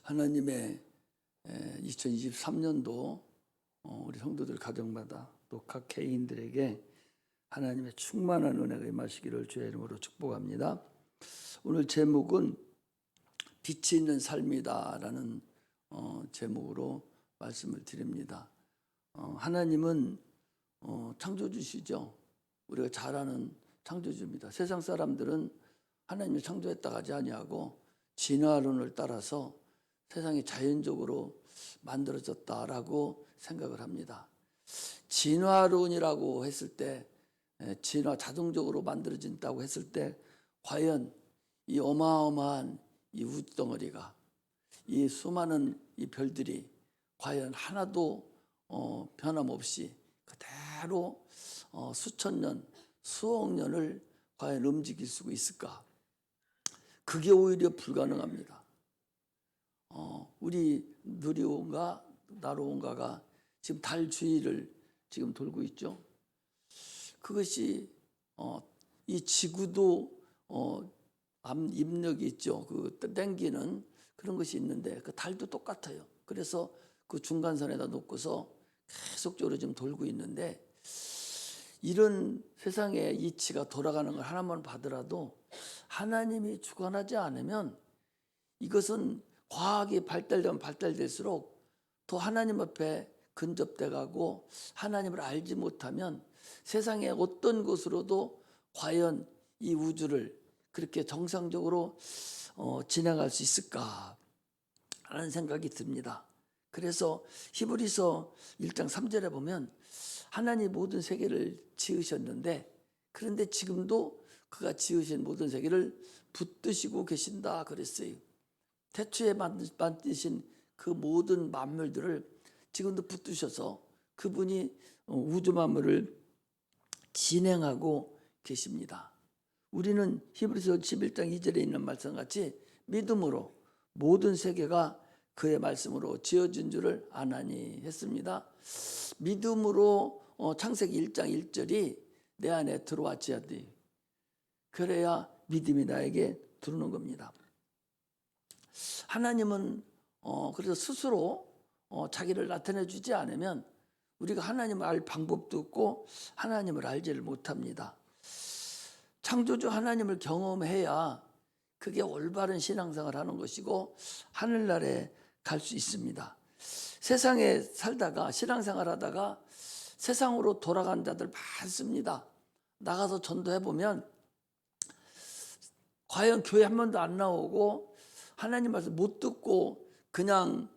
하나님의 2023년도 우리 성도들 가정마다 또 각 개인들에게 하나님의 충만한 은혜가 임하시기를 주의 이름으로 축복합니다. 오늘 제목은 빛이 있는 삶이다라는 제목으로 말씀을 드립니다. 하나님은 창조주시죠. 우리가 잘 아는 창조주입니다. 세상 사람들은 하나님이 창조했다 하지 아니하고 진화론을 따라서 세상이 자연적으로 만들어졌다라고 생각을 합니다. 진화론이라고 했을 때, 진화 자동적으로 만들어진다고 했을 때 과연 이 어마어마한 이 우주덩어리가, 이 수많은 이 별들이 과연 하나도 변함없이 그대로 수천 년, 수억 년을 과연 움직일 수 있을까? 그게 오히려 불가능합니다. 우리 누리온가 나로온가가 지금 달 주위를 지금 돌고 있죠. 그것이 이 지구도 압력이 있죠. 그 땡기는 그런 것이 있는데 그 달도 똑같아요. 그래서 그 중간선에다 놓고서 계속적으로 지금 돌고 있는데, 이런 세상의 이치가 돌아가는 걸 하나만 봐더라도 하나님이 주관하지 않으면 이것은 과학이 발달되면 발달될수록 더 하나님 앞에 근접돼 가고, 하나님을 알지 못하면 세상의 어떤 것으로도 과연 이 우주를 그렇게 정상적으로 진행할 수 있을까 하는 생각이 듭니다. 그래서 히브리서 1장 3절에 보면 하나님 모든 세계를 지으셨는데, 그런데 지금도 그가 지으신 모든 세계를 붙드시고 계신다 그랬어요. 태초에 만드신 그 모든 만물들을 지금도 붙드셔서 그분이 우주 만물을 진행하고 계십니다. 우리는 히브리서 11장 2절에 있는 말씀같이 믿음으로 모든 세계가 그의 말씀으로 지어진 줄을 아나니 했습니다. 믿음으로 창세기 1장 1절이 내 안에 들어왔지 하되, 그래야 믿음이 나에게 들어오는 겁니다. 하나님은 그래서 스스로 자기를 나타내 주지 않으면 우리가 하나님을 알 방법도 없고 하나님을 알지를 못합니다. 창조주 하나님을 경험해야 그게 올바른 신앙생활을 하는 것이고 하늘나라에 갈 수 있습니다. 세상에 살다가 신앙생활 하다가 세상으로 돌아간 자들 많습니다. 나가서 전도해보면 과연 교회 한 번도 안 나오고 하나님 말씀 못 듣고 그냥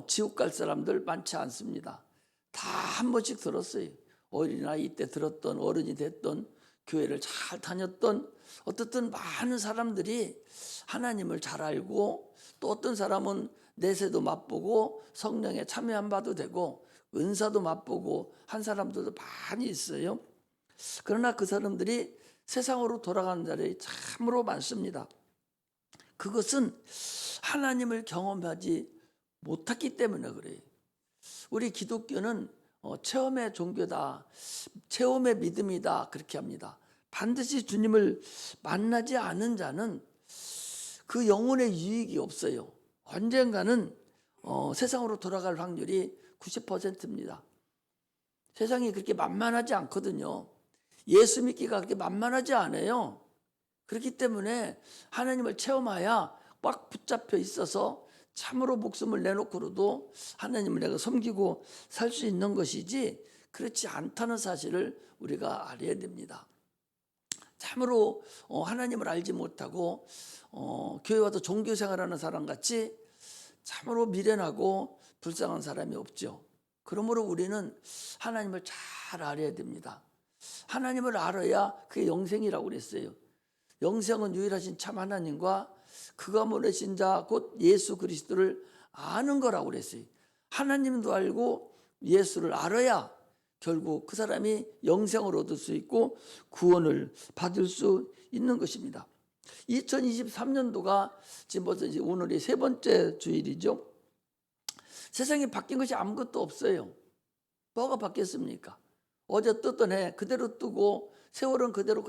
지옥 갈 사람들 많지 않습니다. 다 한 번씩 들었어요. 어린아이 때 들었던, 어른이 됐던, 교회를 잘 다녔던 어떻든 많은 사람들이 하나님을 잘 알고, 또 어떤 사람은 내세도 맛보고 성령에 참여한 바도 되고 은사도 맛보고 한 사람들도 많이 있어요. 그러나 그 사람들이 세상으로 돌아가는 자들이 참으로 많습니다. 그것은 하나님을 경험하지 못했기 때문에 그래요. 우리 기독교는 체험의 종교다, 체험의 믿음이다 그렇게 합니다. 반드시 주님을 만나지 않은 자는 그 영혼의 유익이 없어요. 언젠가는 세상으로 돌아갈 확률이 90%입니다. 세상이 그렇게 만만하지 않거든요. 예수 믿기가 그렇게 만만하지 않아요. 그렇기 때문에 하나님을 체험해야 꽉 붙잡혀 있어서 참으로 목숨을 내놓고라도 하나님을 내가 섬기고 살 수 있는 것이지, 그렇지 않다는 사실을 우리가 알아야 됩니다. 참으로 하나님을 알지 못하고 교회 와서 종교생활하는 사람같이 참으로 미련하고 불쌍한 사람이 없죠. 그러므로 우리는 하나님을 잘 알아야 됩니다. 하나님을 알아야 그게 영생이라고 그랬어요. 영생은 유일하신 참 하나님과 그가 보내신 자 곧 예수 그리스도를 아는 거라고 그랬어요. 하나님도 알고 예수를 알아야 결국 그 사람이 영생을 얻을 수 있고 구원을 받을 수 있는 것입니다. 2023년도가 지금 벌써 이제 오늘이 세 번째 주일이죠. 세상에 바뀐 것이 아무것도 없어요. 뭐가 바뀌었습니까? 어제 떴던 해 그대로 뜨고 세월은 그대로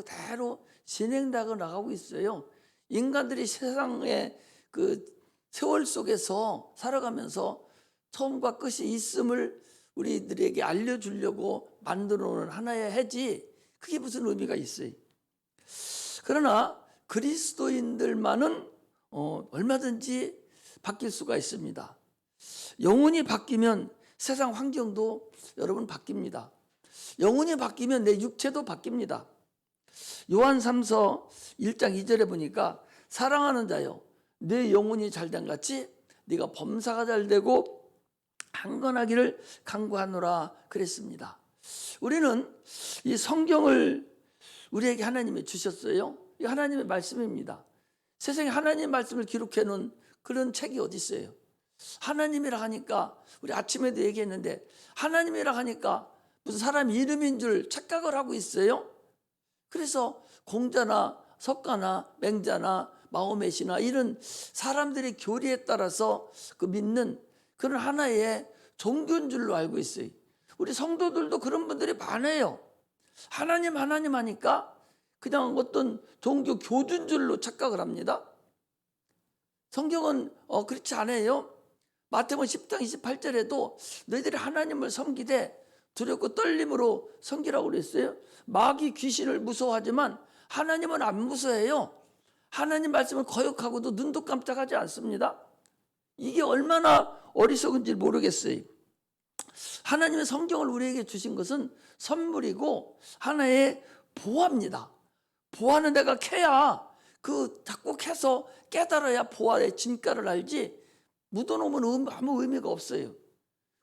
진행되고 나가고 있어요. 인간들이 세상에 그 세월 속에서 살아가면서 처음과 끝이 있음을 우리들에게 알려주려고 만들어 놓은 하나의 해지, 그게 무슨 의미가 있어요. 그러나 그리스도인들만은 얼마든지 바뀔 수가 있습니다. 영혼이 바뀌면 세상 환경도 여러분 바뀝니다. 영혼이 바뀌면 내 육체도 바뀝니다. 요한 3서 1장 2절에 보니까 사랑하는 자여 내 영혼이 잘된 같이 네가 범사가 잘되고 강건하기를 간구하노라 그랬습니다. 우리는 이 성경을 우리에게 하나님이 주셨어요. 이 하나님의 말씀입니다. 세상에 하나님의 말씀을 기록해 놓은 그런 책이 어디 있어요? 하나님이라 하니까 우리 아침에도 얘기했는데 하나님이라 하니까 무슨 사람 이름인 줄 착각을 하고 있어요. 그래서 공자나 석가나 맹자나 마호메시나 이런 사람들의 교리에 따라서 그 믿는 그런 하나의 종교인 줄로 알고 있어요. 우리 성도들도 그런 분들이 많아요. 하나님 하니까 그냥 어떤 종교 교주인 줄로 착각을 합니다. 성경은 그렇지 않아요. 마태복음 10장 28절에도 너희들이 하나님을 섬기되 두렵고 떨림으로 섬기라고 그랬어요. 마귀 귀신을 무서워하지만 하나님은 안 무서워해요. 하나님 말씀을 거역하고도 눈도 깜짝하지 않습니다. 이게 얼마나 어리석은지 모르겠어요. 하나님의 성경을 우리에게 주신 것은 선물이고 하나의 보화입니다. 보화는 내가 캐야 자꾸 캐서 깨달아야 보화의 진가를 알지 묻어놓으면 아무 의미가 없어요.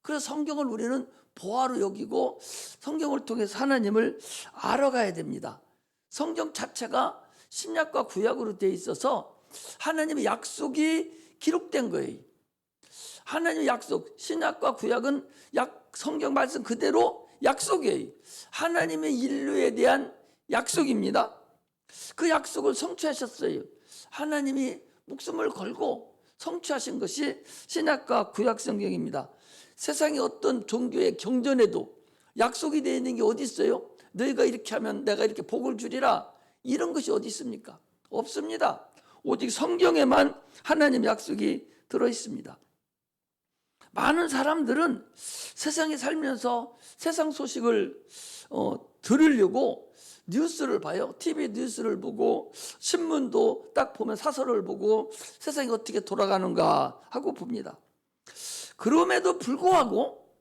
그래서 성경을 우리는 보화로 여기고 성경을 통해서 하나님을 알아가야 됩니다. 성경 자체가 신약과 구약으로 되어 있어서 하나님의 약속이 기록된 거예요. 하나님의 약속, 신약과 구약은 성경 말씀 그대로 약속이에요. 하나님의 인류에 대한 약속입니다. 그 약속을 성취하셨어요. 하나님이 목숨을 걸고 성취하신 것이 신약과 구약 성경입니다. 세상의 어떤 종교의 경전에도 약속이 되어 있는 게 어디 있어요? 너희가 이렇게 하면 내가 이렇게 복을 주리라, 이런 것이 어디 있습니까? 없습니다. 오직 성경에만 하나님의 약속이 들어 있습니다. 많은 사람들은 세상에 살면서 세상 소식을 들으려고 뉴스를 봐요. TV 뉴스를 보고 신문도 딱 보면 사설을 보고 세상이 어떻게 돌아가는가 하고 봅니다. 그럼에도 불구하고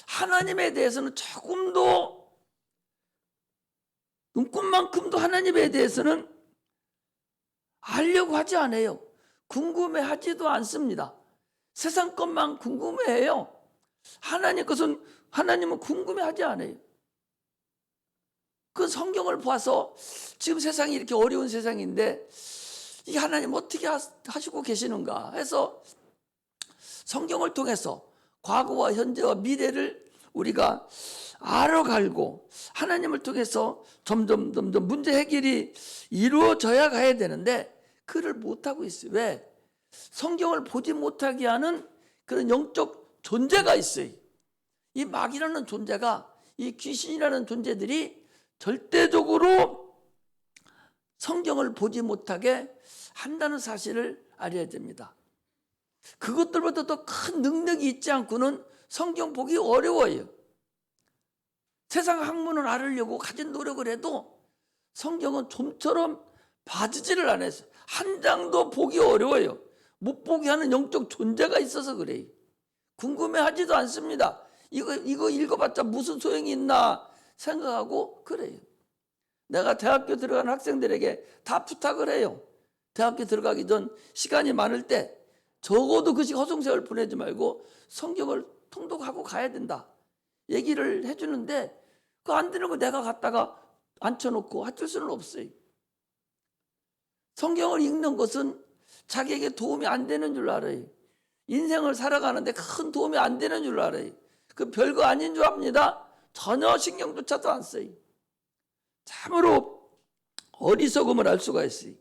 하나님에 대해서는 조금도 눈꽃만큼도 하나님에 대해서는 알려고 하지 않아요. 궁금해하지도 않습니다. 세상 것만 궁금해해요. 하나님은 궁금해하지 않아요. 그 성경을 봐서 지금 세상이 이렇게 어려운 세상인데 이게 하나님 어떻게 하시고 계시는가 해서 성경을 통해서 과거와 현재와 미래를 우리가 알아가고 하나님을 통해서 점점 문제 해결이 이루어져야 가야 되는데 그를 못하고 있어요. 왜? 성경을 보지 못하게 하는 그런 영적 존재가 있어요. 이 마귀라는 존재가, 이 귀신이라는 존재들이 절대적으로 성경을 보지 못하게 한다는 사실을 알아야 됩니다. 그것들보다 더 큰 능력이 있지 않고는 성경 보기 어려워요. 세상 학문을 알으려고 가진 노력을 해도 성경은 좀처럼 봐주지를 않아요. 한 장도 보기 어려워요. 못 보게 하는 영적 존재가 있어서 그래요. 궁금해하지도 않습니다. 이거 읽어봤자 무슨 소용이 있나 생각하고 그래요. 내가 대학교 들어가는 학생들에게 다 부탁을 해요. 대학교 들어가기 전 시간이 많을 때 적어도 그 시간 허송세월 보내지 말고 성경을 통독하고 가야 된다 얘기를 해주는데 그거 안 되는 거 내가 갖다가 앉혀놓고 해줄 수는 없어요. 성경을 읽는 것은 자기에게 도움이 안 되는 줄 알아요. 인생을 살아가는데 큰 도움이 안 되는 줄 알아요. 그 별거 아닌 줄 압니다. 전혀 신경조차도 안 써요. 참으로 어리석음을 알 수가 있어요.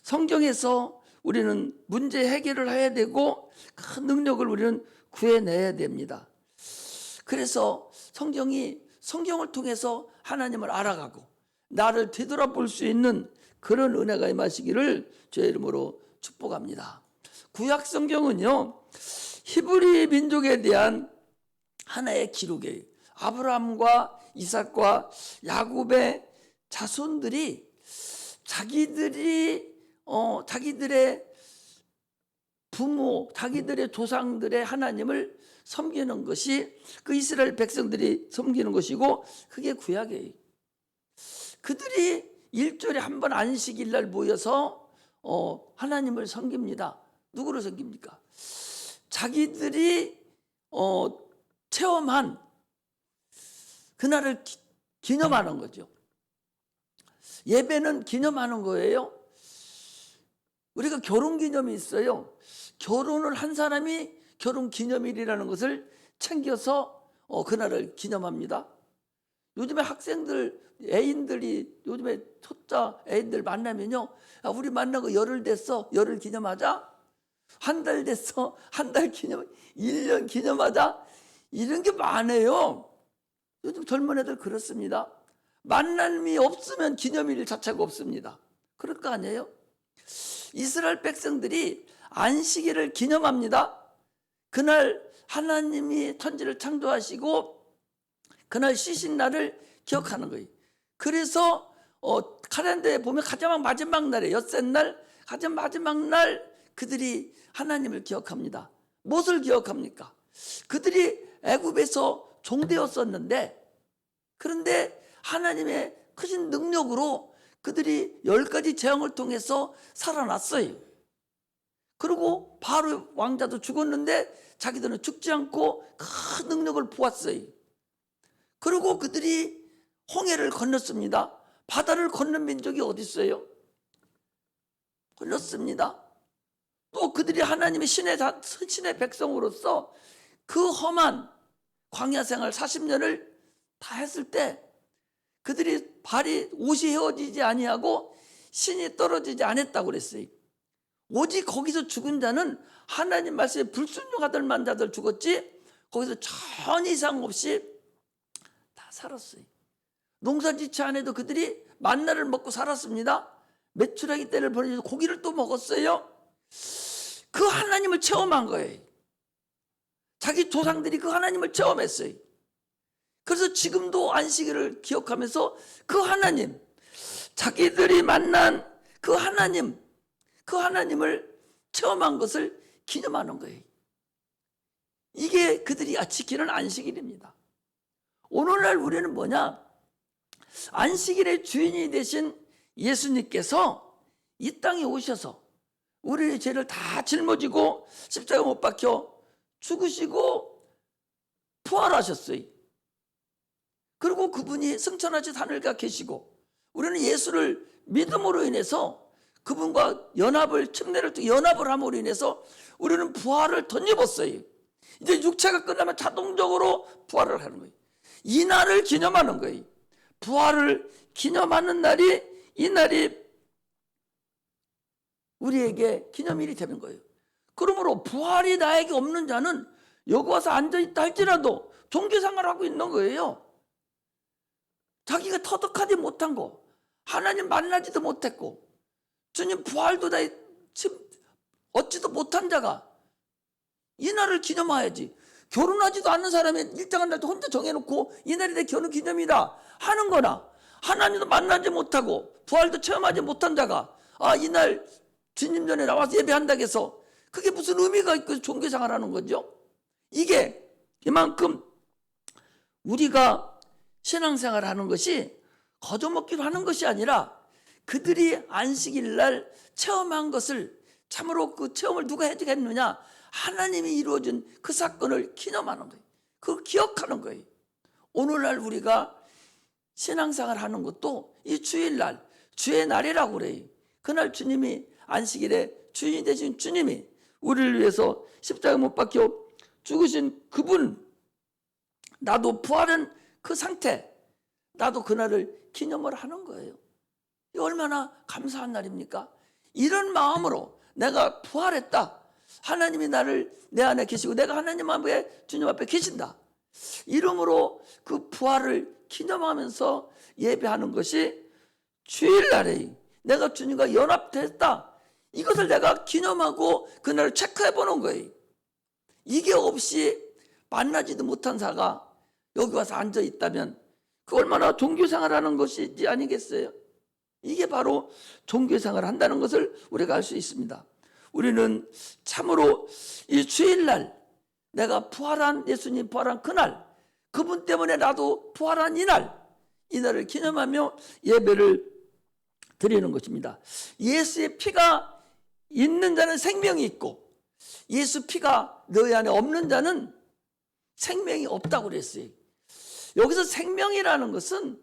성경에서 우리는 문제 해결을 해야 되고 큰 능력을 우리는 구해내야 됩니다. 그래서 성경을 통해서 하나님을 알아가고 나를 되돌아볼 수 있는 그런 은혜가 임하시기를 주의 이름으로 축복합니다. 구약 성경은요, 히브리 민족에 대한 하나의 기록이에요. 아브라함과 이삭과 야곱의 자손들이 자기들의 부모, 자기들의 조상들의 하나님을 섬기는 것이 그 이스라엘 백성들이 섬기는 것이고, 그게 구약이에요. 그들이 일주일에 한 번 안식일 날 모여서 하나님을 섬깁니다. 누구를 섬깁니까? 자기들이 체험한 그날을 기념하는 거죠. 예배는 기념하는 거예요. 우리가 결혼 기념이 있어요. 결혼을 한 사람이 결혼 기념일이라는 것을 챙겨서 그날을 기념합니다. 요즘에 학생들, 애인들이 요즘에 초짜 애인들 만나면요, 야, 우리 만나고 열흘 됐어, 열흘 기념하자. 한 달 됐어, 한 달 기념, 1년 기념하자. 이런 게 많아요. 요즘 젊은 애들 그렇습니다. 만남이 없으면 기념일 자체가 없습니다. 그럴 거 아니에요? 이스라엘 백성들이 안식일을 기념합니다. 그날 하나님이 천지를 창조하시고 그날 쉬신 날을 기억하는 거예요. 그래서 칼렌더에 보면 가장 마지막 날에 엿새 날, 가장 마지막 날 그들이 하나님을 기억합니다. 무엇을 기억합니까? 그들이 애굽에서 종되었었는데, 그런데 하나님의 크신 능력으로 그들이 10가지 재앙을 통해서 살아났어요. 그리고 바로 왕자도 죽었는데 자기들은 죽지 않고 큰 능력을 보았어요. 그리고 그들이 홍해를 건넜습니다. 바다를 건넌 민족이 어디 있어요? 건넜습니다. 또 그들이 하나님의 신의 백성으로서 그 험한 광야 생활 40년을 다 했을 때 그들이 옷이 헤어지지 아니하고 신이 떨어지지 않았다고 그랬어요. 오직 거기서 죽은 자는 하나님 말씀에 불순종하던 만자들 죽었지, 거기서 전 이상 없이 다 살았어요. 농사짓지 않아도 그들이 만나를 먹고 살았습니다. 메추라기 떼를 버리면서 고기를 또 먹었어요. 그 하나님을 체험한 거예요. 자기 조상들이 그 하나님을 체험했어요. 그래서 지금도 안식일을 기억하면서 그 하나님, 자기들이 만난 그 하나님을 체험한 것을 기념하는 거예요. 이게 그들이 지키는 안식일입니다. 오늘날 우리는 뭐냐? 안식일의 주인이 되신 예수님께서 이 땅에 오셔서 우리의 죄를 다 짊어지고 십자가 못 박혀 죽으시고 부활하셨어요. 그리고 그분이 승천하신 하늘가 계시고, 우리는 예수를 믿음으로 인해서 그분과 연합을 함으로 인해서 우리는 부활을 덧입었어요. 이제 육체가 끝나면 자동적으로 부활을 하는 거예요. 이 날을 기념하는 거예요. 부활을 기념하는 날이, 이 날이 우리에게 기념일이 되는 거예요. 그러므로 부활이 나에게 없는 자는 여기 와서 앉아있다 할지라도 종교생활을 하고 있는 거예요. 자기가 터득하지 못한 거, 하나님 만나지도 못했고 주님 부활도 다 얻지도 못한 자가 이 날을 기념해야지. 결혼하지도 않는 사람이 일정한 날도 혼자 정해놓고 이 날이 내 결혼 기념이다 하는 거나, 하나님도 만나지 못하고 부활도 체험하지 못한 자가 이날 주님 전에 나와서 예배한다고 해서 그게 무슨 의미가 있고 종교생활하는 거죠? 이게 이만큼 우리가 신앙생활을 하는 것이 거저먹기로 하는 것이 아니라 그들이 안식일 날 체험한 것을, 참으로 그 체험을 누가 해주겠느냐? 하나님이 이루어진 그 사건을 기념하는 거예요. 그걸 기억하는 거예요. 오늘날 우리가 신앙생활 하는 것도 이 주일날, 주의 날이라고 그래요. 그날 주님이, 안식일에 주인이 되신 주님이 우리를 위해서 십자가 못 박혀 죽으신 그분, 나도 부활한 그 상태, 나도 그날을 기념을 하는 거예요. 이 얼마나 감사한 날입니까? 이런 마음으로 내가 부활했다, 하나님이 나를 내 안에 계시고 내가 하나님 앞에, 주님 앞에 계신다, 이러므로 그 부활을 기념하면서 예배하는 것이 주일날에 내가 주님과 연합됐다, 이것을 내가 기념하고 그날을 체크해 보는 거예요. 이게 없이 만나지도 못한 자가 여기 와서 앉아 있다면 그 얼마나 종교생활하는 것이지 아니겠어요? 이게 바로 종교생활을 한다는 것을 우리가 알 수 있습니다. 우리는 참으로 이 주일날 내가 부활한 예수님 부활한 그날, 그분 때문에 나도 부활한 이 날을 기념하며 예배를 드리는 것입니다. 예수의 피가 있는 자는 생명이 있고 예수 피가 너희 안에 없는 자는 생명이 없다고 그랬어요. 여기서 생명이라는 것은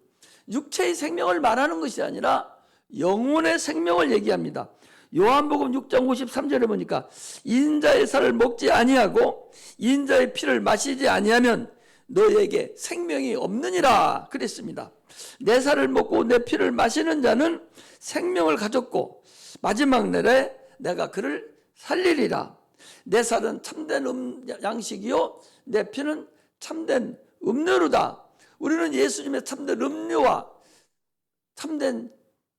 육체의 생명을 말하는 것이 아니라 영혼의 생명을 얘기합니다. 요한복음 6장 53절에 보니까 인자의 살을 먹지 아니하고 인자의 피를 마시지 아니하면 너희에게 생명이 없느니라 그랬습니다. 내 살을 먹고 내 피를 마시는 자는 생명을 가졌고 마지막 날에 내가 그를 살리리라. 내 살은 참된 양식이요 내 피는 참된 음료로다. 우리는 예수님의 참된 음료와 참된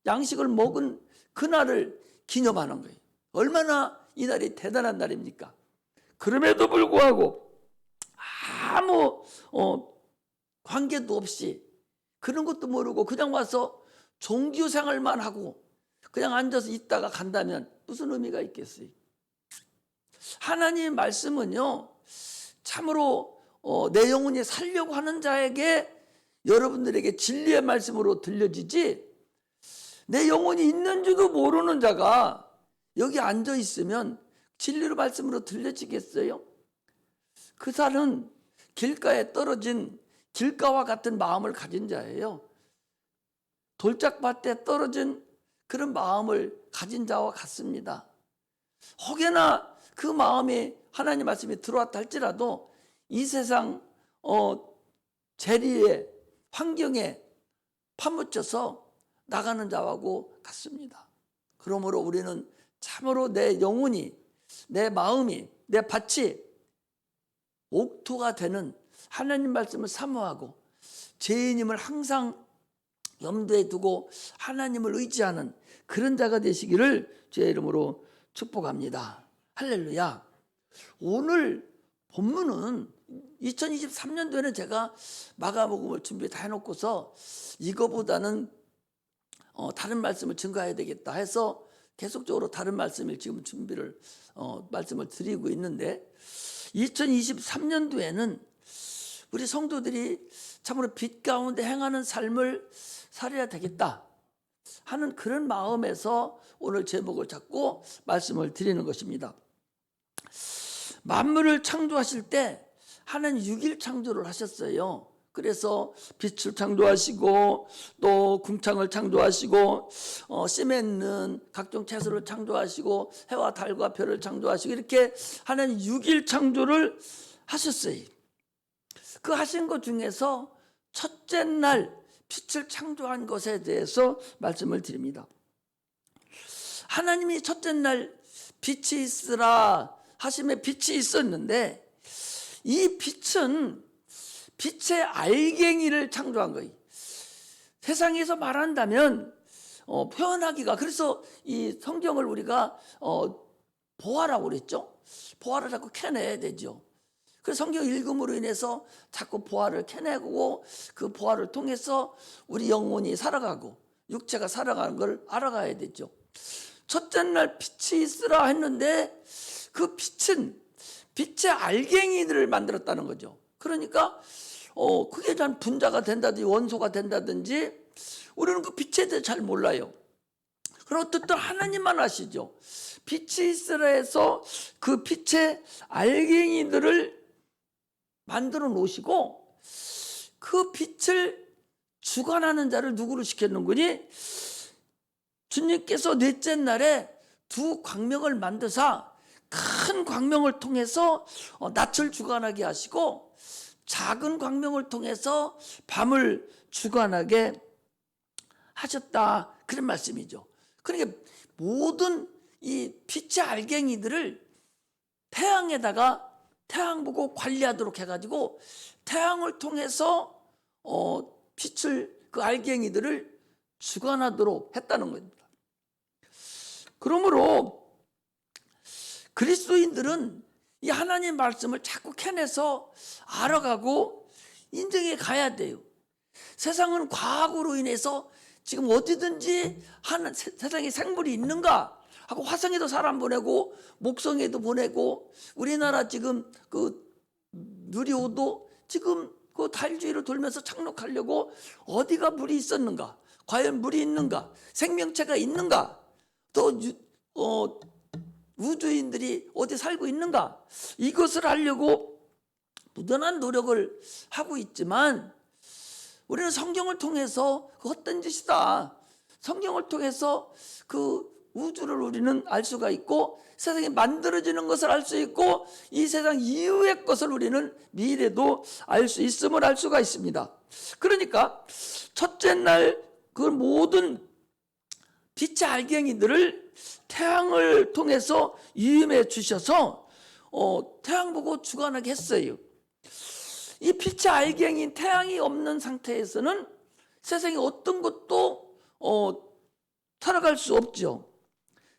양식을 먹은 그날을 기념하는 거예요. 얼마나 이 날이 대단한 날입니까? 그럼에도 불구하고 아무 관계도 없이 그런 것도 모르고 그냥 와서 종교 생활만 하고 그냥 앉아서 있다가 간다면 무슨 의미가 있겠어요? 하나님의 말씀은요 참으로 내 영혼이 살려고 하는 자에게 여러분들에게 진리의 말씀으로 들려지지, 내 영혼이 있는지도 모르는 자가 여기 앉아 있으면 진리의 말씀으로 들려지겠어요? 그 사람은 길가에 떨어진 길가와 같은 마음을 가진 자예요. 돌짝밭에 떨어진 그런 마음을 가진 자와 같습니다. 혹여나 그 마음이 하나님 말씀이 들어왔다 할지라도 이 세상 재리의 환경에 파묻혀서 나가는 자하고 같습니다. 그러므로 우리는 참으로 내 영혼이, 내 마음이, 내 밭이 옥토가 되는 하나님 말씀을 사모하고 죄인임을 항상 염두에 두고 하나님을 의지하는 그런 자가 되시기를 주의 이름으로 축복합니다. 할렐루야. 오늘 본문은 2023년도에는 제가 마가복음을 준비 다 해놓고서 이거보다는 다른 말씀을 증거해야 되겠다 해서 계속적으로 다른 말씀을 지금 준비를 말씀을 드리고 있는데, 2023년도에는 우리 성도들이 참으로 빛 가운데 행하는 삶을 살아야 되겠다 하는 그런 마음에서 오늘 제목을 잡고 말씀을 드리는 것입니다. 만물을 창조하실 때 하나님 6일 창조를 하셨어요. 그래서 빛을 창조하시고 또 궁창을 창조하시고 씨 맺는 각종 채소를 창조하시고 해와 달과 별을 창조하시고 이렇게 하나님 6일 창조를 하셨어요. 그 하신 것 중에서 첫째 날 빛을 창조한 것에 대해서 말씀을 드립니다. 하나님이 첫째 날 빛이 있으라 하심에 빛이 있었는데 이 빛은 빛의 알갱이를 창조한 거예요. 세상에서 말한다면 표현하기가, 그래서 이 성경을 우리가 보화라고 그랬죠. 보화를 자꾸 캐내야 되죠. 그래서 성경 읽음으로 인해서 자꾸 보화를 캐내고 그 보화를 통해서 우리 영혼이 살아가고 육체가 살아가는 걸 알아가야 되죠. 첫째 날 빛이 있으라 했는데 그 빛은 빛의 알갱이들을 만들었다는 거죠. 그러니까 그게 단 분자가 된다든지 원소가 된다든지 우리는 그 빛에 대해 잘 몰라요. 그럼 어쨌든 하나님만 아시죠. 빛이 있으라 해서 그 빛의 알갱이들을 만들어 놓으시고 그 빛을 주관하는 자를 누구를 시켰는구니? 주님께서 넷째 날에 두 광명을 만드사 큰 광명을 통해서 낯을 주관하게 하시고 작은 광명을 통해서 밤을 주관하게 하셨다, 그런 말씀이죠. 그러니까 모든 이 빛의 알갱이들을 태양에다가 태양 보고 관리하도록 해가지고 태양을 통해서 빛을, 그 알갱이들을 주관하도록 했다는 겁니다. 그러므로 그리스도인들은 이 하나님 말씀을 자꾸 캐내서 알아가고 인정해 가야 돼요. 세상은 과학으로 인해서 지금 어디든지 세상에 생물이 있는가 하고 화성에도 사람 보내고 목성에도 보내고, 우리나라 지금 그 누리호도 지금 그 달주위를 돌면서 착륙하려고 어디가 물이 있었는가, 과연 물이 있는가, 생명체가 있는가, 또 우주인들이 어디 살고 있는가, 이것을 하려고 무던한 노력을 하고 있지만, 우리는 성경을 통해서 그 헛된 짓이다, 성경을 통해서 그 우주를 우리는 알 수가 있고 세상이 만들어지는 것을 알 수 있고 이 세상 이후의 것을 우리는 미래도 알 수 있음을 알 수가 있습니다. 그러니까 첫째 날 그 모든 빛의 알갱이들을 태양을 통해서 유임해 주셔서 태양 보고 주관하게 했어요. 이 빛의 알갱이인 태양이 없는 상태에서는 세상에 어떤 것도 살아갈 수 없죠.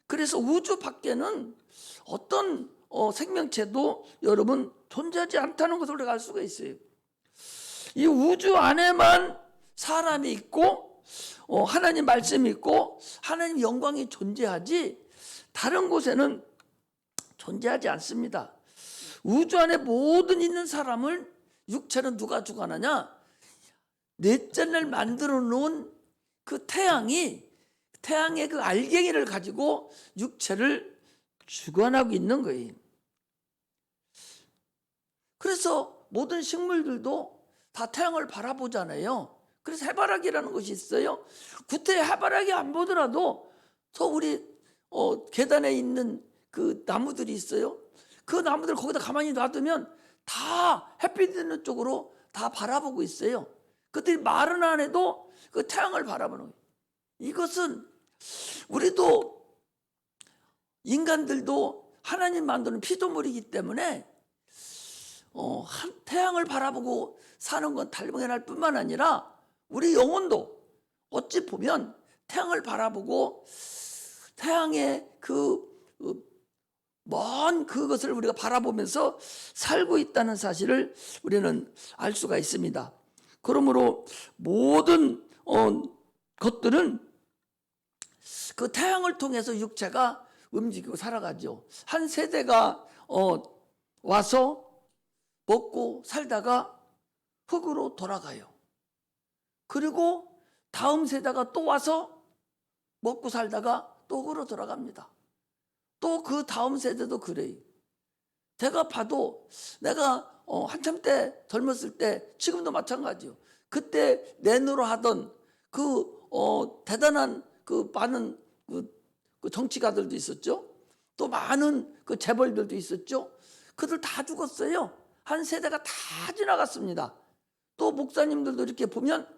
그래서 우주 밖에는 어떤 생명체도 여러분 존재하지 않다는 것을 우리가 알 수가 있어요. 이 우주 안에만 사람이 있고 하나님 말씀이 있고 하나님 영광이 존재하지 다른 곳에는 존재하지 않습니다. 우주 안에 모든 있는 사람을 육체는 누가 주관하냐? 넷째 날 만들어 놓은 그 태양의 그 알갱이를 가지고 육체를 주관하고 있는 거예요. 그래서 모든 식물들도 다 태양을 바라보잖아요. 그래서 해바라기라는 것이 있어요. 구태에 해바라기 안 보더라도 저 우리 계단에 있는 그 나무들이 있어요. 그 나무들 거기다 가만히 놔두면 다 햇빛 있는 쪽으로 다 바라보고 있어요. 그들이 말은 안 해도 그 태양을 바라보는 거예요. 이것은 우리도 인간들도 하나님 만드는 피조물이기 때문에 태양을 바라보고 사는 건 당연할 뿐만 아니라 우리 영혼도 어찌 보면 태양을 바라보고 태양의 먼 그것을 우리가 바라보면서 살고 있다는 사실을 우리는 알 수가 있습니다. 그러므로 모든 것들은 그 태양을 통해서 육체가 움직이고 살아가죠. 한 세대가 와서 먹고 살다가 흙으로 돌아가요. 그리고 다음 세대가 또 와서 먹고 살다가 또 흙으로 돌아갑니다. 또 그 다음 세대도 그래요. 제가 봐도 내가 한참 때 젊었을 때 지금도 마찬가지요. 그때 내노로 하던 그 대단한 그 많은 그 정치가들도 있었죠. 또 많은 그 재벌들도 있었죠. 그들 다 죽었어요. 한 세대가 다 지나갔습니다. 또 목사님들도 이렇게 보면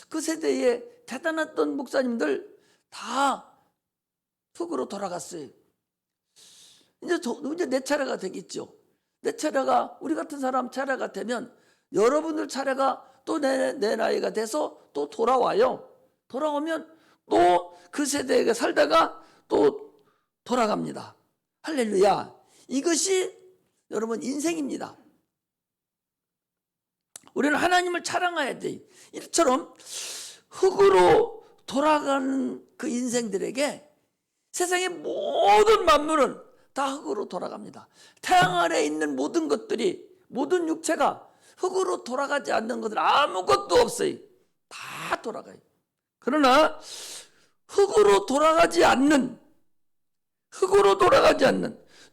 그 세대에 대단했던 목사님들 다 흙으로 돌아갔어요. 이제 내 차례가 되겠죠. 내 차례가, 우리 같은 사람 차례가 되면 여러분들 차례가 또 내 나이가 돼서 또 돌아와요. 돌아오면 또 그 세대에 살다가 또 돌아갑니다. 할렐루야. 이것이 여러분 인생입니다. 우리는 하나님을 찬양해야 돼요. 이처럼 흙으로 돌아가는 그 인생들에게 세상의 모든 만물은 다 흙으로 돌아갑니다. 태양 아래에 있는 모든 것들이, 모든 육체가 흙으로 돌아가지 않는 것은 아무것도 없어요. 다 돌아가요. 그러나 흙으로 돌아가지 않는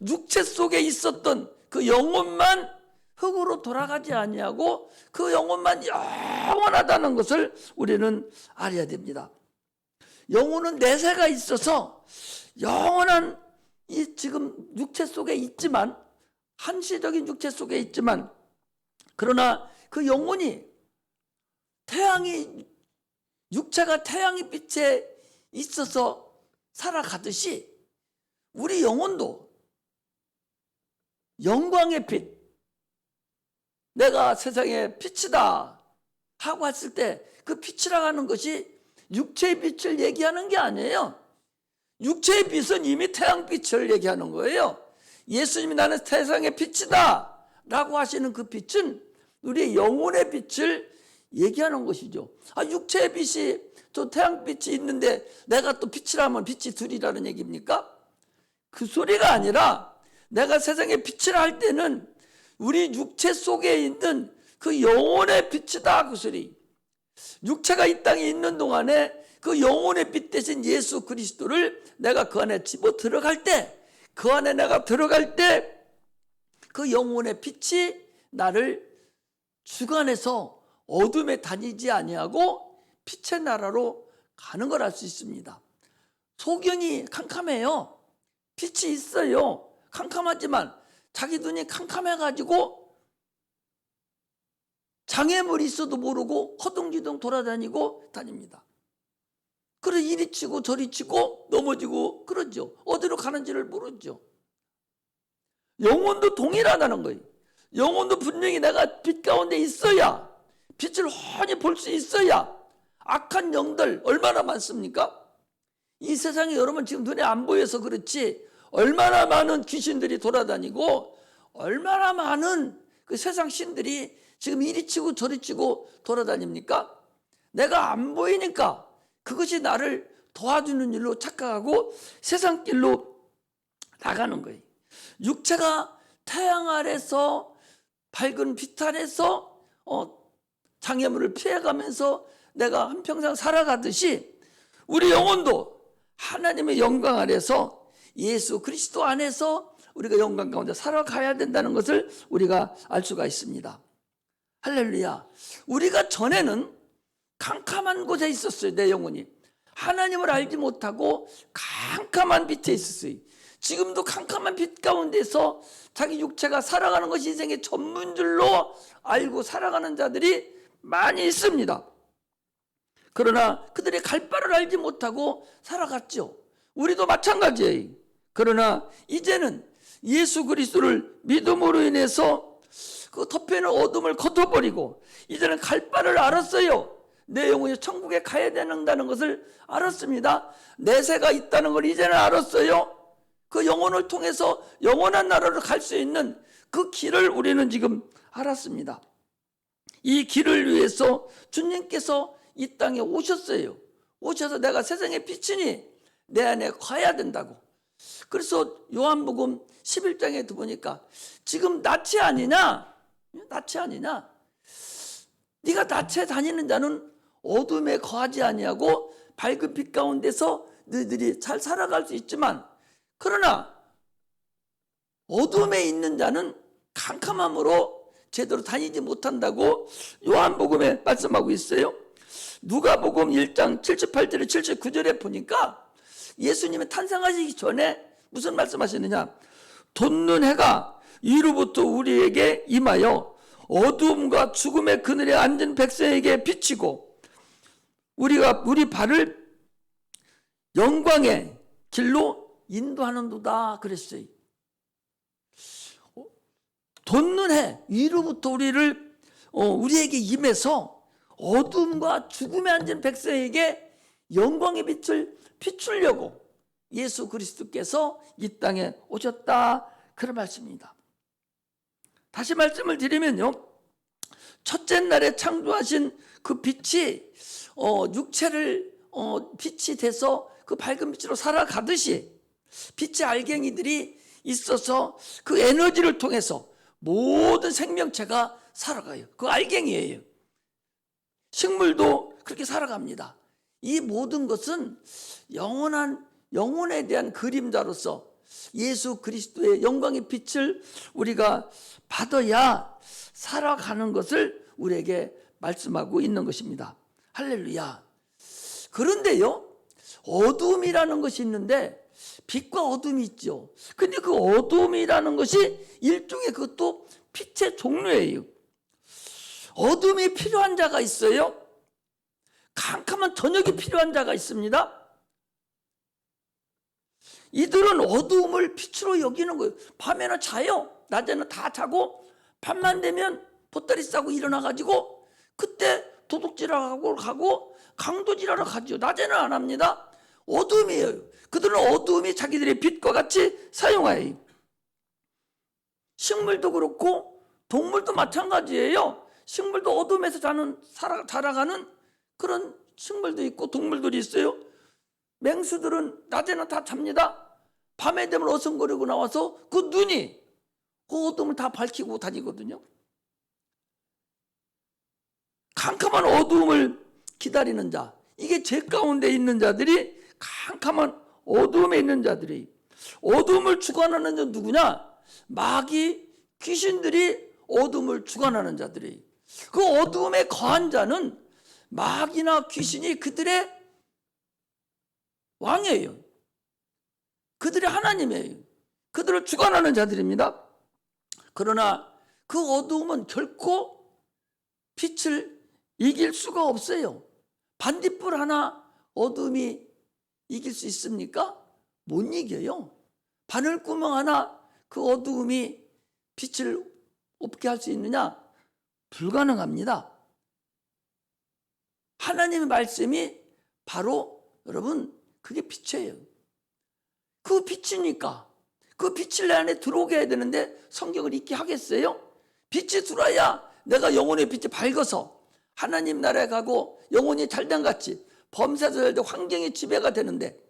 육체 속에 있었던 그 영혼만 흙으로 돌아가지 아니하고 그 영혼만 영원하다는 것을 우리는 알아야 됩니다. 영혼은 내세가 있어서 영원한 이 지금 육체 속에 있지만, 한시적인 육체 속에 있지만, 그러나 그 영혼이 육체가 태양의 빛에 있어서 살아가듯이 우리 영혼도 영광의 빛, 내가 세상의 빛이다 하고 했을 때 그 빛이라고 하는 것이 육체의 빛을 얘기하는 게 아니에요. 육체의 빛은 이미 태양빛을 얘기하는 거예요. 예수님이 나는 세상의 빛이다 라고 하시는 그 빛은 우리의 영혼의 빛을 얘기하는 것이죠. 육체의 빛이, 저 태양빛이 있는데 내가 또 빛이라면 빛이 둘이라는 얘기입니까? 그 소리가 아니라 내가 세상의 빛이라 할 때는 우리 육체 속에 있는 그 영혼의 빛이다, 그 소리. 육체가 이 땅에 있는 동안에 그 영혼의 빛 대신 예수 그리스도를 내가 그 안에 집어 들어갈 때, 그 안에 내가 들어갈 때 그 영혼의 빛이 나를 주관해서 어둠에 다니지 아니하고 빛의 나라로 가는 걸 알 수 있습니다. 소경이 캄캄해요. 빛이 있어요. 캄캄하지만 자기 눈이 캄캄해가지고 장애물이 있어도 모르고 허둥지둥 돌아다니고 다닙니다. 그래 이리 치고 저리 치고 넘어지고 그러죠. 어디로 가는지를 모르죠. 영혼도 동일하다는 거예요. 영혼도 분명히 내가 빛 가운데 있어야, 빛을 훤히 볼 수 있어야. 악한 영들 얼마나 많습니까? 이 세상에 여러분 지금 눈에 안 보여서 그렇지 얼마나 많은 귀신들이 돌아다니고 얼마나 많은 그 세상 신들이 지금 이리 치고 저리 치고 돌아다닙니까? 내가 안 보이니까 그것이 나를 도와주는 일로 착각하고 세상 길로 나가는 거예요. 육체가 태양 아래서 밝은 빛 아래서 장애물을 피해가면서 내가 한평생 살아가듯이 우리 영혼도 하나님의 영광 아래서 예수 그리스도 안에서 우리가 영광 가운데 살아가야 된다는 것을 우리가 알 수가 있습니다. 할렐루야. 우리가 전에는 캄캄한 곳에 있었어요. 내 영혼이 하나님을 알지 못하고 캄캄한 빛에 있었어요. 지금도 캄캄한 빛 가운데서 자기 육체가 살아가는 것이 인생의 전문줄로 알고 살아가는 자들이 많이 있습니다. 그러나 그들이 갈 바를 알지 못하고 살아갔죠. 우리도 마찬가지예요. 그러나 이제는 예수 그리스도를 믿음으로 인해서 그 덮여있는 어둠을 걷어버리고 이제는 갈 바를 알았어요. 내 영혼이 천국에 가야 된다는 것을 알았습니다. 내세가 있다는 걸 이제는 알았어요. 그 영혼을 통해서 영원한 나라로 갈 수 있는 그 길을 우리는 지금 알았습니다. 이 길을 위해서 주님께서 이 땅에 오셨어요. 오셔서 내가 세상의 빛이니 내 안에 가야 된다고. 그래서 요한복음 11장에 보니까 지금 낯이 아니냐? 낯이 아니냐? 네가 낯에 다니는 자는 어둠에 거하지 아니하고 밝은 빛 가운데서 너희들이 잘 살아갈 수 있지만 그러나 어둠에 있는 자는 캄캄함으로 제대로 다니지 못한다고 요한복음에 말씀하고 있어요. 누가복음 1장 78절에 79절에 보니까 예수님이 탄생하시기 전에 무슨 말씀하시느냐? 돋는 해가 위로부터 우리에게 임하여 어둠과 죽음의 그늘에 앉은 백성에게 비치고 우리 발을 영광의 길로 인도하는도다 그랬어요. 돋는 해 위로부터 우리에게 임해서 어둠과 죽음에 앉은 백성에게 영광의 빛을 비추려고 예수 그리스도께서 이 땅에 오셨다 그런 말씀입니다. 다시 말씀을 드리면요, 첫째 날에 창조하신 그 빛이 육체를 빛이 돼서 그 밝은 빛으로 살아가듯이 빛의 알갱이들이 있어서 그 에너지를 통해서 모든 생명체가 살아가요. 그 알갱이에요. 식물도 그렇게 살아갑니다. 이 모든 것은 영혼에 대한 그림자로서 예수 그리스도의 영광의 빛을 우리가 받아야 살아가는 것을 우리에게 말씀하고 있는 것입니다. 할렐루야. 그런데요, 어둠이라는 것이 있는데 빛과 어둠이 있죠. 근데 그 어둠이라는 것이 일종의 그것도 빛의 종류예요. 어둠이 필요한 자가 있어요. 캄캄한 저녁이 필요한 자가 있습니다. 이들은 어두움을 빛으로 여기는 거예요. 밤에는 자요. 낮에는 다 자고 밤만 되면 보따리 싸고 일어나가지고 그때 도둑질하고 가고 강도질하러 가죠. 낮에는 안 합니다. 어둠이에요. 그들은 어둠이 자기들의 빛과 같이 사용해요. 식물도 그렇고 동물도 마찬가지예요. 식물도 어둠에서 자라가는 그런 식물도 있고 동물들이 있어요. 맹수들은 낮에는 다 잡니다. 밤에 되면 어성거리고 나와서 그 눈이 그 어둠을 다 밝히고 다니거든요. 캄캄한 어두움을 기다리는 자, 이게 죄 가운데 있는 자들이, 캄캄한 어두움에 있는 자들이. 어두움을 주관하는 자는 누구냐? 마귀, 귀신들이 어두움을 주관하는 자들이. 그 어두움에 거한 자는 마귀나 귀신이 그들의 왕이에요. 그들의 하나님이에요. 그들을 주관하는 자들입니다. 그러나 그 어두움은 결코 빛을 이길 수가 없어요. 반딧불 하나 어둠이 이길 수 있습니까? 못 이겨요. 바늘구멍 하나 그 어두움이 빛을 없게 할 수 있느냐? 불가능합니다. 하나님의 말씀이 바로 여러분 그게 빛이에요. 그 빛이니까 그 빛을 내 안에 들어오게 해야 되는데 성경을 읽게 하겠어요? 빛이 들어야 내가 영혼의 빛이 밝아서 하나님 나라에 가고 영혼이 잘된같이 범사에서 살 때 환경이 지배가 되는데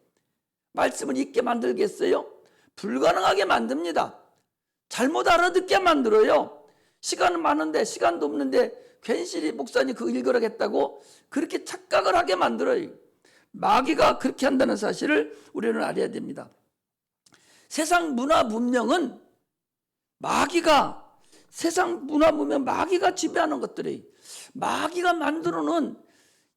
말씀을 읽게 만들겠어요? 불가능하게 만듭니다. 잘못 알아듣게 만들어요. 시간은 많은데 시간도 없는데 괜시리 목사님 그거 읽으라겠다고 그렇게 착각을 하게 만들어요. 마귀가 그렇게 한다는 사실을 우리는 알아야 됩니다. 세상 문화 문명은 마귀가 지배하는 것들이, 마귀가 만들어 놓은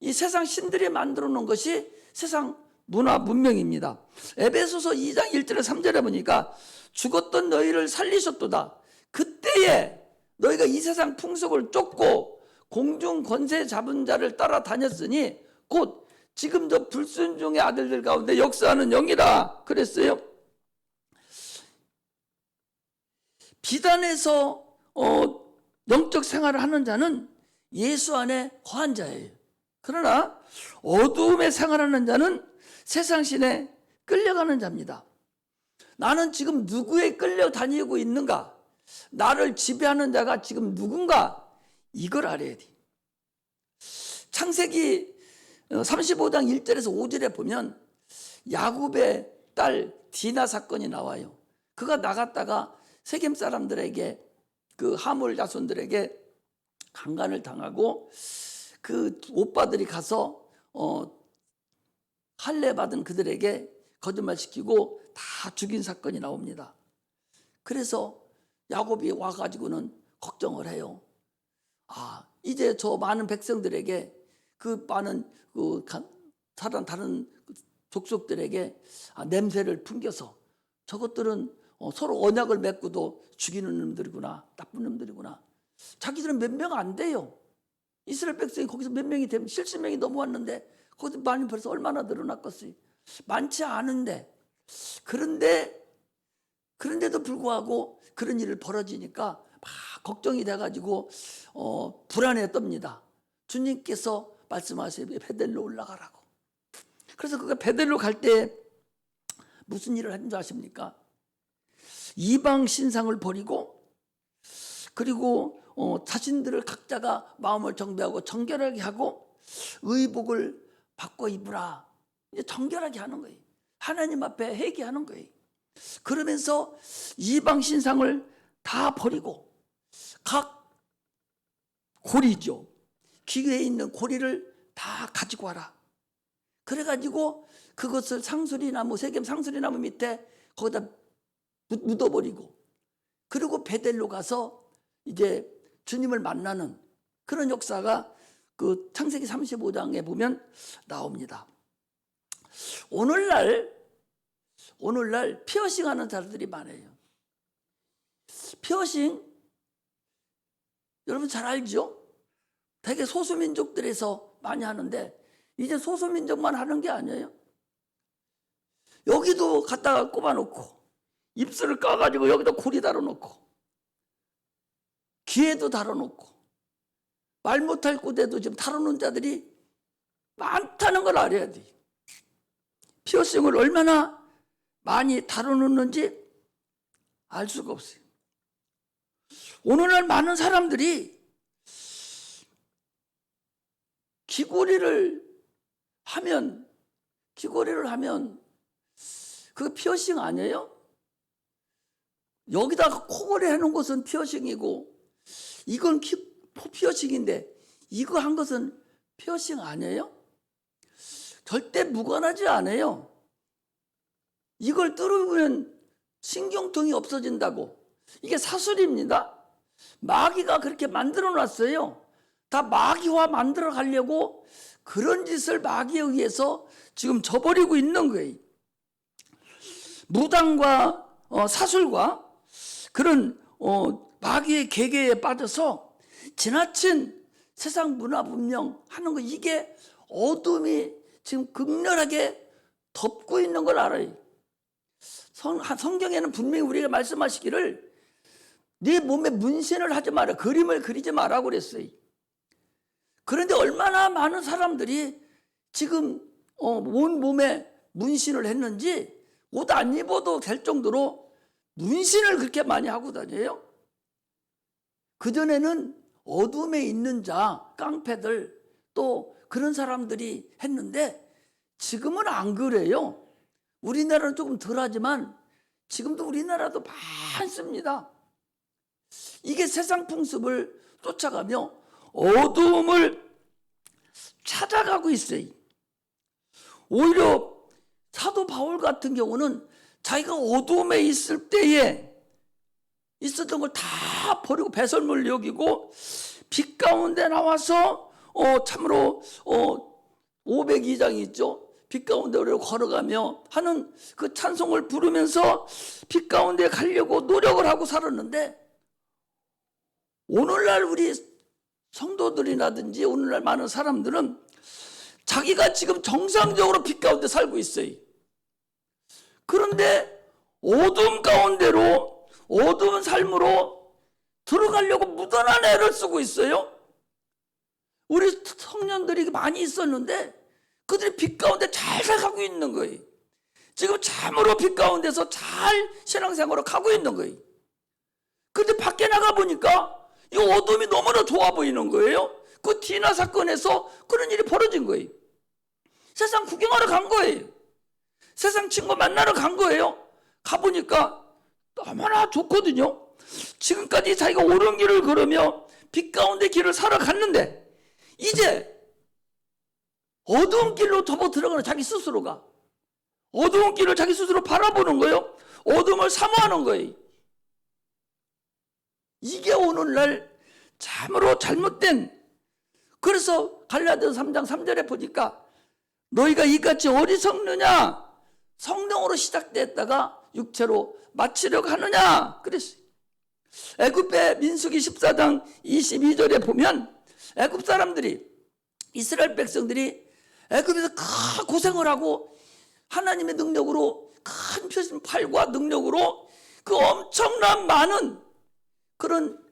이 세상 신들이 만들어 놓은 것이 세상 문화 문명입니다. 에베소서 2장 1절에 3절에 보니까 죽었던 너희를 살리셨도다. 그때에 너희가 이 세상 풍속을 쫓고 공중 권세 잡은 자를 따라 다녔으니 곧 지금 저 불순종의 아들들 가운데 역사하는 영이다 그랬어요. 비단에서 영적 생활을 하는 자는 예수 안에 거한 자예요. 그러나 어두움에 생활하는 자는 세상신에 끌려가는 자입니다. 나는 지금 누구에 끌려다니고 있는가? 나를 지배하는 자가 지금 누군가? 이걸 알아야 돼. 창세기 35장 1절에서 5절에 보면 야곱의 딸 디나 사건이 나와요. 그가 나갔다가 세겜 사람들에게, 그 하몰 자손들에게 강간을 당하고 그 오빠들이 가서 할례 받은 그들에게 거짓말시키고 다 죽인 사건이 나옵니다. 그래서 야곱이 와가지고는 걱정을 해요. 이제 저 많은 백성들에게, 그 많은 다른 족속들에게 냄새를 풍겨서 저것들은 서로 언약을 맺고도 죽이는 놈들이구나, 나쁜 놈들이구나. 자기들은 몇 명 안 돼요. 이스라엘 백성이 거기서 몇 명이 되면 70명이 넘어왔는데 거기서 많이 벌써 얼마나 늘어났겠어요. 많지 않은데, 그런데도 불구하고 그런 일을 벌어지니까 막 걱정이 돼가지고 불안에 떱니다. 주님께서 말씀하세요. 베델로 올라가라고. 그래서 그가 베델로 갈 때 무슨 일을 했는지 아십니까? 이방 신상을 버리고, 그리고 자신들을 각자가 마음을 정비하고 정결하게 하고 의복을 바꿔 입으라. 이제 정결하게 하는 거예요. 하나님 앞에 회개하는 거예요. 그러면서 이방 신상을 다 버리고 각 고리죠. 기계에 있는 고리를 다 가지고 와라. 그래가지고 그것을 상수리나무, 세겜 상수리나무 밑에 거기다 묻어버리고, 그리고 베델로 가서 이제 주님을 만나는 그런 역사가 그 창세기 35장에 보면 나옵니다. 오늘날 피어싱 하는 사람들이 많아요. 피어싱 여러분 잘 알죠? 되게 소수민족들에서 많이 하는데 이제 소수민족만 하는 게 아니에요. 여기도 갖다가 꼽아놓고 입술을 까가지고 여기다 고리 달아놓고 귀에도 달아놓고 말 못할 곳에도 지금 달아놓은 자들이 많다는 걸 알아야 돼. 피어싱을 얼마나 많이 달아놓는지 알 수가 없어요. 오늘날 많은 사람들이 귀걸이를 하면 그거 피어싱 아니에요? 여기다가 코걸이 해놓은 것은 피어싱이고 이건 피어싱인데 이거 한 것은 피어싱 아니에요? 절대 무관하지 않아요. 이걸 뚫으면 신경통이 없어진다고. 이게 사술입니다. 마귀가 그렇게 만들어 놨어요. 다 마귀화 만들어 가려고 그런 짓을 마귀에 의해서 지금 저버리고 있는 거예요. 무당과 사술과 그런 마귀의 계계에 빠져서 지나친 세상 문화 분명 하는 거, 이게 어둠이 지금 극렬하게 덮고 있는 걸 알아요. 성경에는 분명히 우리가 말씀하시기를 네 몸에 문신을 하지 마라, 그림을 그리지 마라고 그랬어요. 그런데 얼마나 많은 사람들이 지금 온 몸에 문신을 했는지 옷 안 입어도 될 정도로 문신을 그렇게 많이 하고 다녀요. 그전에는 어둠에 있는 자, 깡패들 또 그런 사람들이 했는데 지금은 안 그래요. 우리나라는 조금 덜하지만 지금도 우리나라도 많습니다. 이게 세상 풍습을 쫓아가며 어둠을 찾아가고 있어요. 오히려 사도 바울 같은 경우는 자기가 어둠에 있을 때에 있었던 걸 다 버리고 배설물 여기고 빛 가운데 나와서 참으로 502장이 있죠. 빛 가운데로 걸어가며 하는 그 찬송을 부르면서 빛 가운데 가려고 노력을 하고 살았는데, 오늘날 우리 성도들이라든지 오늘날 많은 사람들은 자기가 지금 정상적으로 빛 가운데 살고 있어요. 그런데 어둠 가운데로, 어두운 삶으로 들어가려고 무던한 애를 쓰고 있어요. 우리 청년들이 많이 있었는데 그들이 빛 가운데 잘 살아가고 있는 거예요. 지금 참으로 빛 가운데서 잘 신앙생활을 가고 있는 거예요. 그런데 밖에 나가보니까 이 어둠이 너무나 좋아 보이는 거예요. 그 디나 사건에서 그런 일이 벌어진 거예요. 세상 구경하러 간 거예요. 세상 친구 만나러 간 거예요. 가보니까 너무나 좋거든요. 지금까지 자기가 옳은 길을 걸으며 빛 가운데 길을 살아갔는데 이제 어두운 길로 접어 들어가는 자기 스스로가 어두운 길을 자기 스스로 바라보는 거예요. 어둠을 사모하는 거예요. 이게 오늘날 참으로 잘못된, 그래서 갈라디아서 3장 3절에 보니까 너희가 이같이 어리석느냐, 성령으로 시작됐다가 육체로 마치려고 하느냐 그랬어요. 애굽의 민수기 14장 22절에 보면 애굽 사람들이, 이스라엘 백성들이 애굽에서 큰 고생을 하고 하나님의 능력으로, 큰 표신 팔과 능력으로 그 엄청난 많은 그런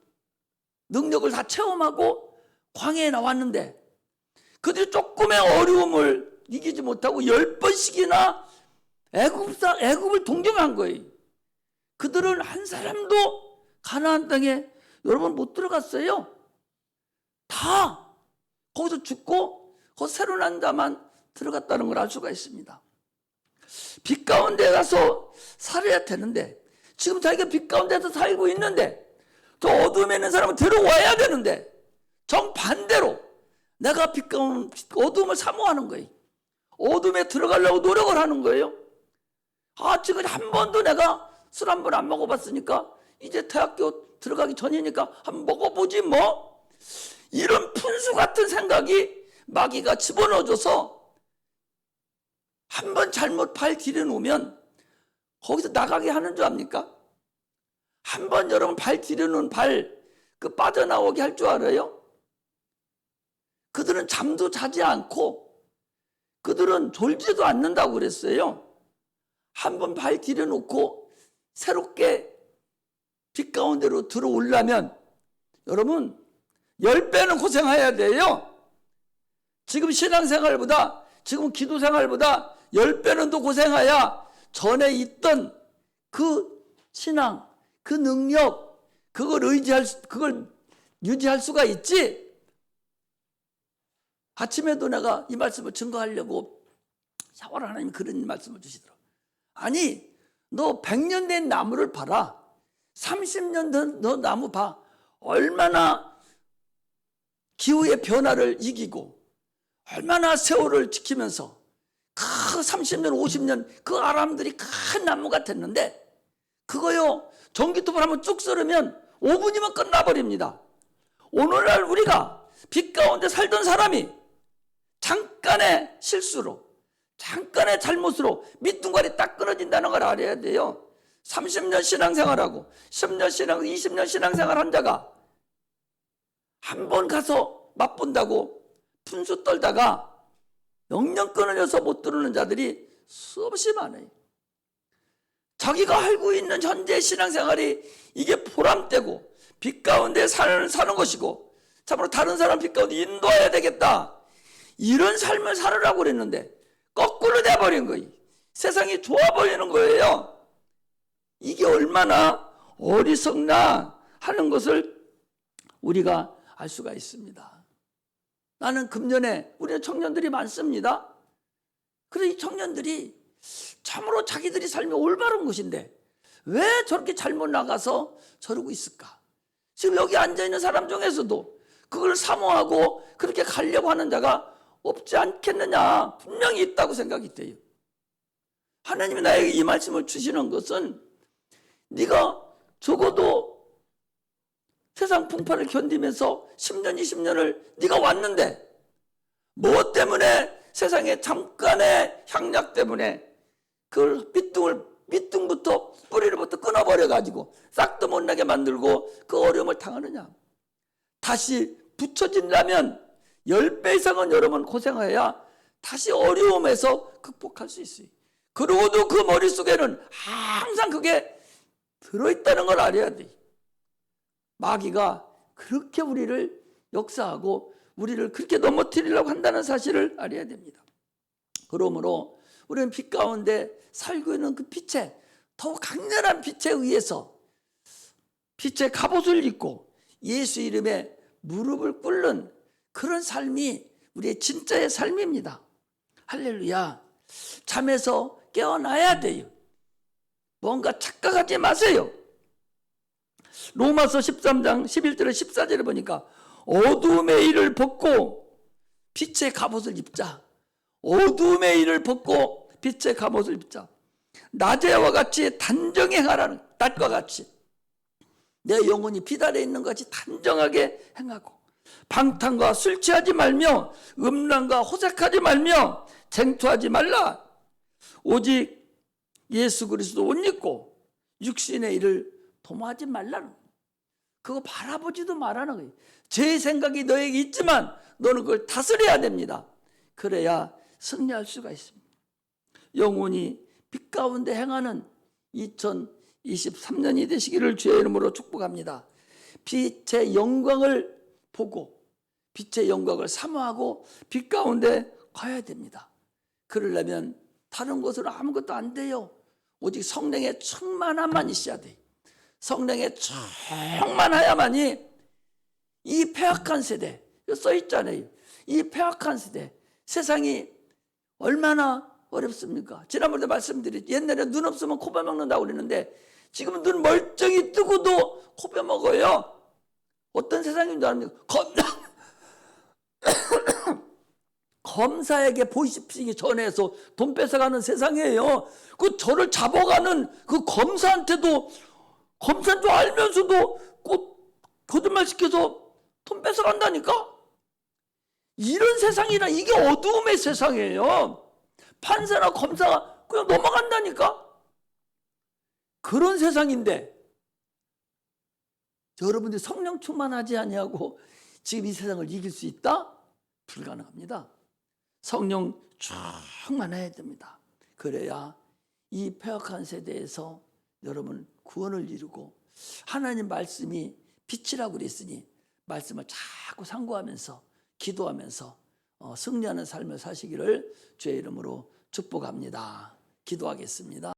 능력을 다 체험하고 광야에 나왔는데 그들이 조금의 어려움을 이기지 못하고 10번씩이나 애굽을 동경한 거예요. 그들은 한 사람도 가나안 땅에 여러분 못 들어갔어요. 다 거기서 죽고 거기서 새로 난 자만 들어갔다는 걸 알 수가 있습니다. 빛 가운데 가서 살아야 되는데 지금 자기가 빛 가운데서 살고 있는데 저 어둠에 있는 사람은 들어와야 되는데 정반대로 내가 빛 가운데 어둠을 사모하는 거예요. 어둠에 들어가려고 노력을 하는 거예요. 지금 한 번도 내가 술 한 번 안 먹어봤으니까 이제 대학교 들어가기 전이니까 한번 먹어보지 뭐, 이런 푼수 같은 생각이 마귀가 집어넣어줘서 한 번 잘못 발 들여놓으면 거기서 나가게 하는 줄 압니까? 한 번 여러분 발 들여놓은 그 빠져나오게 할 줄 알아요? 그들은 잠도 자지 않고 그들은 졸지도 않는다고 그랬어요. 한 번 발 들여놓고 새롭게 빛 가운데로 들어오려면 여러분 10배는 고생해야 돼요. 지금 신앙생활보다, 지금 기도생활보다 10배는 더 고생해야 전에 있던 그 신앙, 그 능력, 그걸 유지할 수가 있지. 아침에도 내가 이 말씀을 증거하려고 샤워를 하나님이 그런 말씀을 주시더라고. 아니, 너 100년 된 나무를 봐라. 30년 된 너 나무 봐. 얼마나 기후의 변화를 이기고 얼마나 세월을 지키면서 그 30년 50년 그 아람들이 큰 나무가 됐는데 그거요 전기톱을 한번 쭉 썰으면 5분이면 끝나버립니다. 오늘날 우리가 빛 가운데 살던 사람이 잠깐의 실수로 잠깐의 잘못으로 밑둥갈이 딱 끊어진다는 걸 알아야 돼요. 30년 신앙생활하고 10년 신앙 20년 신앙생활 한 자가 한 번 가서 맛본다고 분수 떨다가 영영 끊어져서 못 들어오는 자들이 수없이 많아요. 자기가 알고 있는 현재 신앙생활이 이게 보람되고 빛 가운데 사는 것이고 참으로 다른 사람 빛 가운데 인도해야 되겠다. 이런 삶을 살으라고 그랬는데 거꾸로 돼버린 거예요. 세상이 좋아 보이는 거예요. 이게 얼마나 어리석나 하는 것을 우리가 알 수가 있습니다. 나는 금년에 우리는 청년들이 많습니다. 그래서 이 청년들이 참으로 자기들이 삶이 올바른 것인데 왜 저렇게 잘못 나가서 저러고 있을까? 지금 여기 앉아있는 사람 중에서도 그걸 사모하고 그렇게 가려고 하는 자가 없지 않겠느냐. 분명히 있다고 생각이 돼요. 하나님이 나에게 이 말씀을 주시는 것은 네가 적어도 세상 풍파를 견디면서 10년 20년을 네가 왔는데 뭐 때문에 세상에 잠깐의 향락 때문에 그걸 밑둥부터 뿌리로부터 끊어버려 가지고 싹도 못 나게 만들고 그 어려움을 당하느냐. 다시 붙여진다면 10배 이상은 여러분 고생해야 다시 어려움에서 극복할 수 있어요. 그러고도 그 머릿속에는 항상 그게 들어있다는 걸 알아야 돼. 마귀가 그렇게 우리를 역사하고 우리를 그렇게 넘어뜨리려고 한다는 사실을 알아야 됩니다. 그러므로 우리는 빛 가운데 살고 있는 그 빛에 더욱 강렬한 빛에 의해서 빛의 갑옷을 입고 예수 이름에 무릎을 꿇는 그런 삶이 우리의 진짜의 삶입니다. 할렐루야. 잠에서 깨어나야 돼요. 뭔가 착각하지 마세요. 로마서 13장 11절에 14절에 보니까 어두움의 일을 벗고 빛의 갑옷을 입자. 어두움의 일을 벗고 빛의 갑옷을 입자. 낮에와 같이 단정히 행하라는, 낮과 같이 내 영혼이 빛 아래 있는 것 같이 단정하게 행하고 방탕과 술 취하지 말며 음란과 호색하지 말며 쟁투하지 말라. 오직 예수 그리스도 옷 입고 육신의 일을 도모하지 말라는, 그거 바라보지도 말라는 거예요. 제 생각이 너에게 있지만 너는 그걸 다스려야 됩니다. 그래야 승리할 수가 있습니다. 영혼이 빛 가운데 행하는 2023년이 되시기를 주의 이름으로 축복합니다. 빛의 영광을 보고 빛의 영광을 사모하고 빛 가운데 가야 됩니다. 그러려면 다른 것으로 아무것도 안 돼요. 오직 성령의 충만함만 있어야 돼요. 성령의 충만하야만이 이 폐악한 세대, 써있잖아요. 이 폐악한 세대, 세상이 얼마나 어렵습니까? 지난번에 말씀드렸죠. 옛날에 눈 없으면 코 베먹는다고 그랬는데 지금은 눈 멀쩡히 뜨고도 코 베먹어요. 어떤 세상인 줄 압니까? 검사에게 보이시기 전에서 돈 뺏어가는 세상이에요. 그 저를 잡아가는 그 검사한테도 검사인 줄 알면서도 꼭 거짓말 시켜서 돈 뺏어간다니까? 이런 세상이라 이게 어두움의 세상이에요. 판사나 검사가 그냥 넘어간다니까? 그런 세상인데 여러분들이 성령 충만하지 아니하고 지금 이 세상을 이길 수 있다? 불가능합니다. 성령 충만해야 됩니다. 그래야 이 폐역한 세대에서 여러분 구원을 이루고 하나님 말씀이 빛이라고 그랬으니 말씀을 자꾸 상고하면서 기도하면서 승리하는 삶을 사시기를 주의 이름으로 축복합니다. 기도하겠습니다.